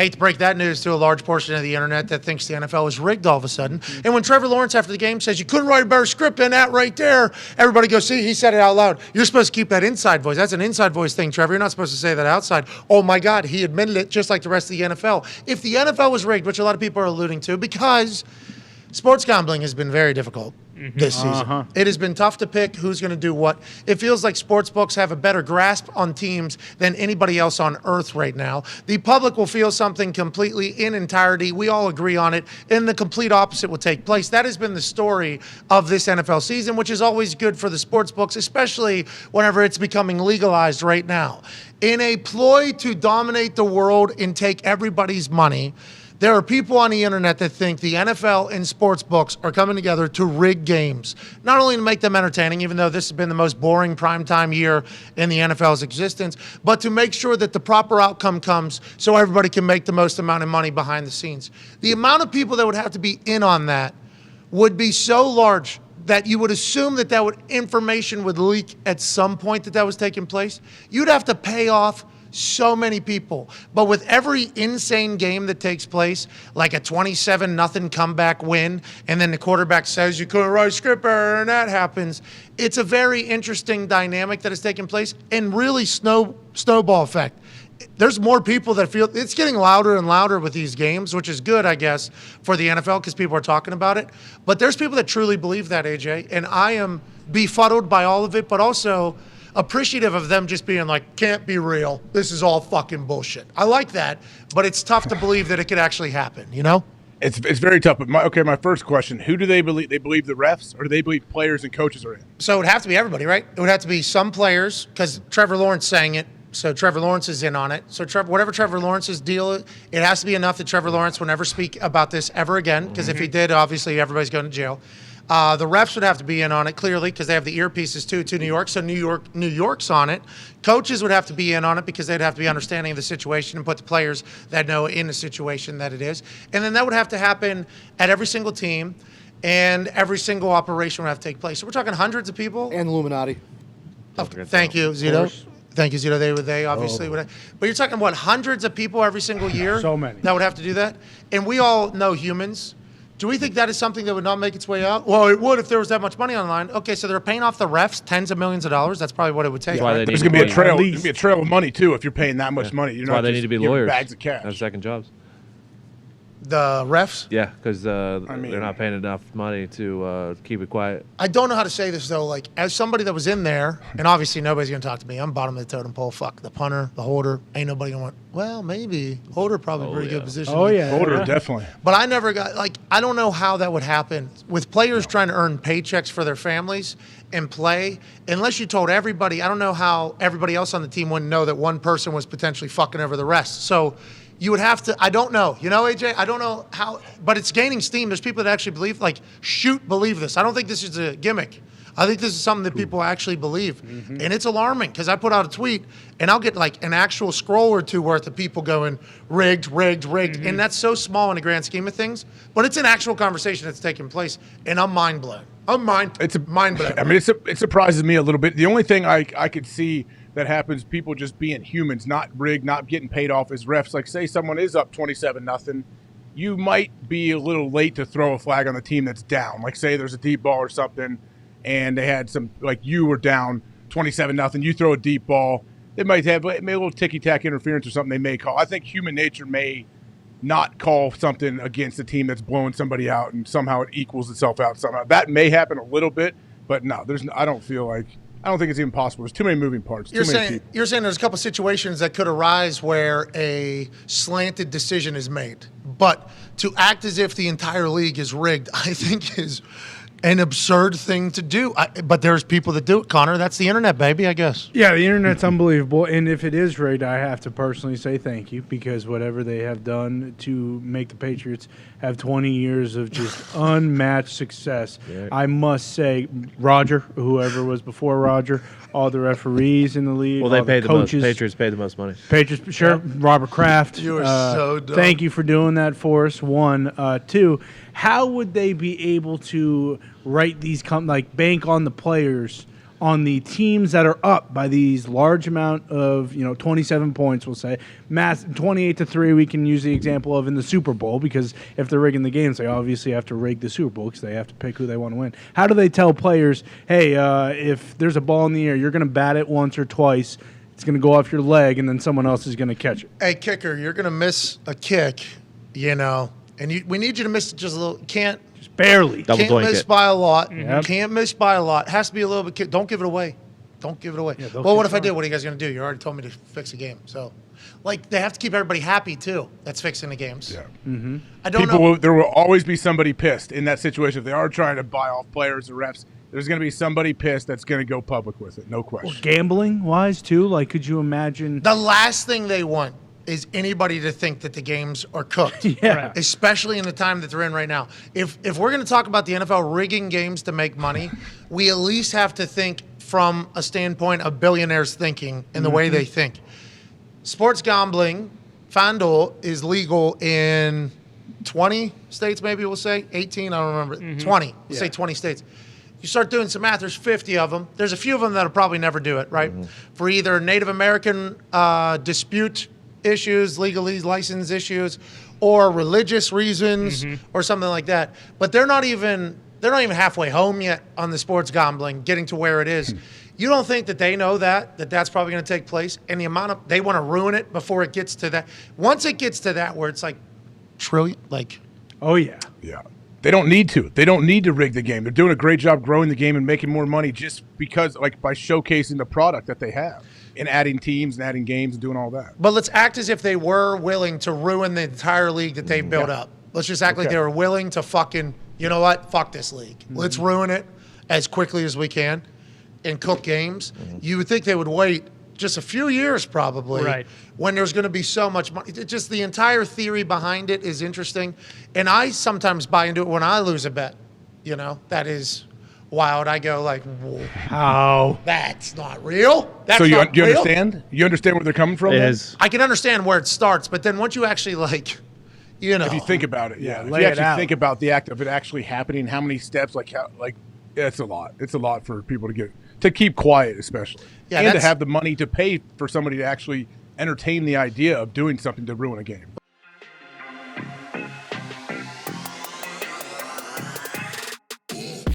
Hate to break that news to a large portion of the internet that thinks the NFL is rigged all of a sudden. And when Trevor Lawrence after the game says, you couldn't write a better script than that right there, everybody goes, see, he said it out loud. You're supposed to keep that inside voice. That's an inside voice thing, Trevor. You're not supposed to say that outside. Oh, my God, he admitted it just like the rest of the NFL. If the NFL was rigged, which a lot of people are alluding to, because sports gambling has been very difficult this season. It has been tough to pick who's going to do what. It feels like sports books have a better grasp on teams than anybody else on earth right now. The public will feel something completely in entirety. We all agree on it, and the complete opposite will take place. That has been the story of this NFL season, which is always good for the sports books, especially whenever it's becoming legalized right now. In a ploy to dominate the world and take everybody's money, there are people on the internet that think the NFL and sports books are coming together to rig games, not only to make them entertaining, even though this has been the most boring primetime year in the NFL's existence, but to make sure that the proper outcome comes so everybody can make the most amount of money behind the scenes. The amount of people that would have to be in on that would be so large that you would assume that information would leak at some point that was taking place. You'd have to pay off so many people. But with every insane game that takes place, like a 27-0 comeback win, and then the quarterback says you couldn't write a script and that happens, it's a very interesting dynamic that has taken place and really snowball effect. There's more people that feel it's getting louder and louder with these games, which is good, I guess, for the NFL because people are talking about it. But there's people that truly believe that, AJ, and I am befuddled by all of it, but also appreciative of them just being like, can't be real. This is all fucking bullshit. I like that, but it's tough to believe that it could actually happen, you know? It's very tough. But my first question, who do they believe? They believe the refs, or do they believe players and coaches are in? So it would have to be everybody, right? It would have to be some players, because Trevor Lawrence sang it, so Trevor Lawrence is in on it. So whatever Trevor Lawrence's deal, it has to be enough that Trevor Lawrence will never speak about this ever again, because if he did, obviously everybody's going to jail. The refs would have to be in on it, clearly, because they have the earpieces, too, to New York. So New York's on it. Coaches would have to be in on it because they'd have to be understanding of the situation and put the players that know in the situation that it is. And then that would have to happen at every single team, and every single operation would have to take place. So we're talking hundreds of people. And Illuminati. Oh, thank you, Zito. Thank you, Zito. They obviously would. But you're talking, what, hundreds of people every single year? So many. That would have to do that? And we all know humans. Do we think that is something that would not make its way out? Well, it would if there was that much money online. Okay, so they're paying off the refs tens of millions of dollars. That's probably what it would take. There's going to be a trail. There's going to be a trail of money too if you're paying that much money. You're That's why they need to be lawyers. Bags of cash. Have second jobs. The refs? Yeah, because they're not paying enough money to keep it quiet. I don't know how to say this, though. Like, as somebody that was in there, and obviously nobody's going to talk to me. I'm bottom of the totem pole. Fuck the punter, the holder. Ain't nobody going to well, maybe. Holder probably pretty good position. Oh, yeah. Holder, definitely. But I never got, like, I don't know how that would happen with players trying to earn paychecks for their families and play. Unless you told everybody, I don't know how everybody else on the team wouldn't know that one person was potentially fucking over the rest. So you would have to, I don't know. You know, AJ, I don't know how, but it's gaining steam. There's people that actually believe, like, believe this. I don't think this is a gimmick. I think this is something that people actually believe. And it's alarming because I put out a tweet and I'll get like an actual scroll or two worth of people going, rigged. And that's so small in the grand scheme of things. But it's an actual conversation that's taking place. And I'm mind blown. It's mind blown. I mean, it surprises me a little bit. The only thing I could see that happens, people just being humans, not rigged, not getting paid off as refs. Like, say someone is up 27-0, you might be a little late to throw a flag on the team that's down. Like, say there's a deep ball or something, and they had some, like, you were down 27-0, you throw a deep ball, they might have a little ticky-tack interference or something they may call. I think human nature may not call something against a team that's blowing somebody out and somehow it equals itself out somehow. That may happen a little bit, but no, I don't think it's even possible. There's too many moving parts. You're saying there's a couple situations that could arise where a slanted decision is made. But to act as if the entire league is rigged, I think is an absurd thing to do. But there's people that do it, Connor. That's the internet, baby, I guess. Yeah, the internet's unbelievable. And if it is rigged, I have to personally say thank you, because whatever they have done to make the Patriots have 20 years of just unmatched success. Yeah. I must say, Roger, whoever was before Roger, all the referees in the league, well, they paid the coaches, the most. Patriots paid the most money. Patriots, sure. Yeah. Robert Kraft. You are so dumb. Thank you for doing that for us. One. Two, how would they be able to write these bank on the players on the teams that are up by these large amount of 27 points, we'll say, 28-3. We can use the example of in the Super Bowl, because if they're rigging the games, they obviously have to rig the Super Bowl because they have to pick who they want to win. How do they tell players, hey, if there's a ball in the air, you're going to bat it once or twice, it's going to go off your leg, and then someone else is going to catch it? Hey, kicker, you're going to miss a kick, and we need you to miss it just a little. Can't barely. Double can't blanket. miss by a lot. Yep. Can't miss by a lot. Has to be a little bit. Don't give it away. Don't give it away. Yeah, well, what keep if I trying. did? What are you guys going to do? You already told me to fix a game. So, they have to keep everybody happy, too. That's fixing the games. Yeah. Mm-hmm. I don't know. There will always be somebody pissed in that situation. If they are trying to buy off players or refs, there's going to be somebody pissed that's going to go public with it. No question. Gambling-wise, too? Like, could you imagine? The last thing they want is anybody to think that the games are cooked. Yeah. Especially in the time that they're in right now. If we're going to talk about the NFL rigging games to make money, we at least have to think from a standpoint of billionaires thinking and the way they think. Sports gambling, FanDuel, is legal in 20 states, maybe we'll say. 18, I don't remember. 20. We'll say 20 states. You start doing some math, there's 50 of them. There's a few of them that'll probably never do it, right? For either Native American dispute issues, legally license issues, or religious reasons, or something like that. But they're not even halfway home yet on the sports gambling, getting to where it is. You don't think that they know that's probably going to take place, and the amount of they want to ruin it before it gets to that. Once it gets to that, where it's like trillion, like Oh, yeah. Yeah. They don't need to. They don't need to rig the game. They're doing a great job growing the game and making more money just because, by showcasing the product that they have and adding teams and adding games and doing all that. But let's act as if they were willing to ruin the entire league that they've built up. Let's just act like they were willing to fucking, you know what? Fuck this league. Let's ruin it as quickly as we can and cook games. You would think they would wait just a few years probably Right. when there's going to be so much money. Just the entire theory behind it is interesting. And I sometimes buy into it when I lose a bet. That is wild. I go like, whoa, How? that's not real. That's So you not real. understand? You understand where they're coming from? It then? is. I can understand where it starts, but then once you actually If you think about it, yeah. If lay you it actually out. think about the act of it actually happening, how many steps, it's a lot. It's a lot for people to keep quiet, especially. Yeah, and to that's- have the money to pay for somebody to actually entertain the idea of doing something to ruin a game.